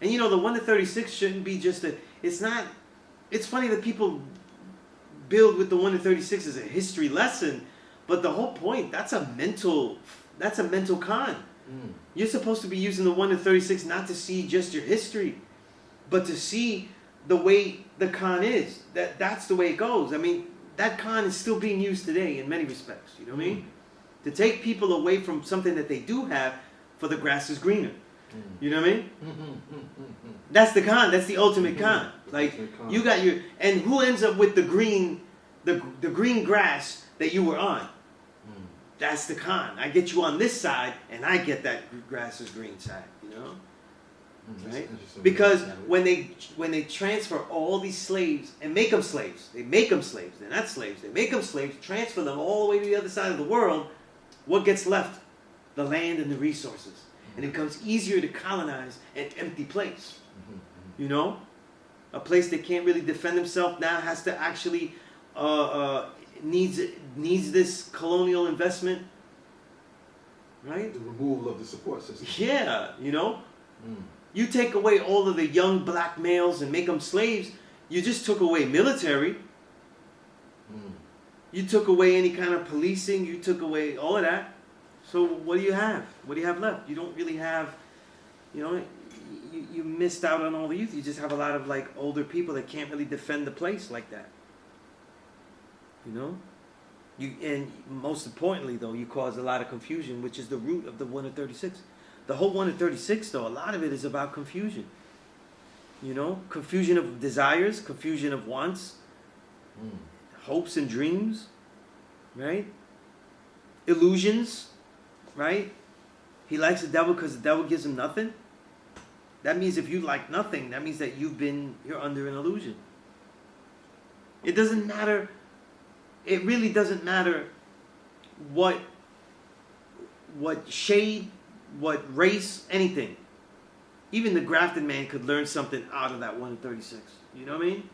And the 1 to 36 shouldn't be just it's not, it's funny that people build with the 1 to 36 as a history lesson, but the whole point, that's a mental con. You're supposed to be using the 1 to 36 not to see just your history, but to see the way the con is. That's the way it goes. I mean, that con is still being used today in many respects. You know what I mean? To take people away from something that they do have, for the grass is greener. You know what I mean? That's the con. That's the ultimate con. Like, you got and who ends up with the green grass that you were on? That's the con. I get you on this side, and I get that grass is green side. Right? Because when they transfer all these slaves and make them slaves, they make them slaves. They're not slaves. They make them slaves. Transfer them all the way to the other side of the world. What gets left? The land and the resources. And it becomes easier to colonize an empty place. A place that can't really defend himself now has to actually needs this colonial investment, right? The removal of the support system. Yeah, You take away all of the young black males and make them slaves, you just took away military. You took away any kind of policing, you took away all of that. So what do you have? What do you have left? You don't really have, you missed out on all the youth. You just have a lot of like older people that can't really defend the place like that. And most importantly though, you cause a lot of confusion, which is the root of the 1 to 36. The whole 1 to 36 though, a lot of it is about confusion. Confusion of desires, confusion of wants, hopes and dreams, right? Illusions, right? He likes the devil because the devil gives him nothing. That means if you like nothing, that means that you're under an illusion. It doesn't matter. It really doesn't matter what shade, what race, anything. Even the grafted man could learn something out of that 1 to 36. You know what I mean?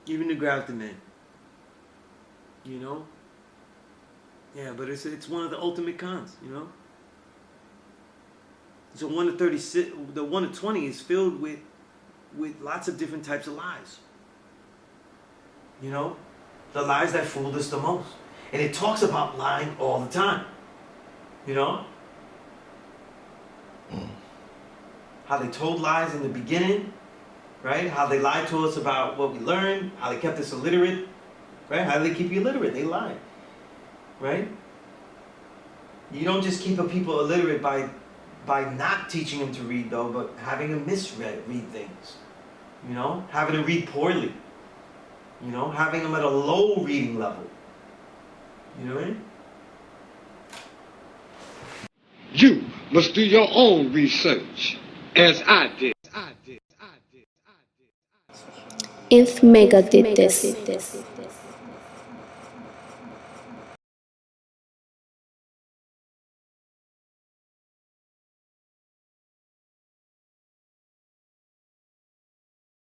Even the grafted man. Yeah, but it's one of the ultimate cons, So 1 to 36, the 1 to 20 is filled with lots of different types of lies. The lies that fooled us the most. And it talks about lying all the time. How they told lies in the beginning, right? How they lied to us about what we learned, how they kept us illiterate, right? How do they keep you illiterate? They lie, right? You don't just keep a people illiterate by not teaching them to read though, but having them read things, having them read poorly, having them at a low reading level. You know what I mean? You must do your own research, as I did. If Mecca did this.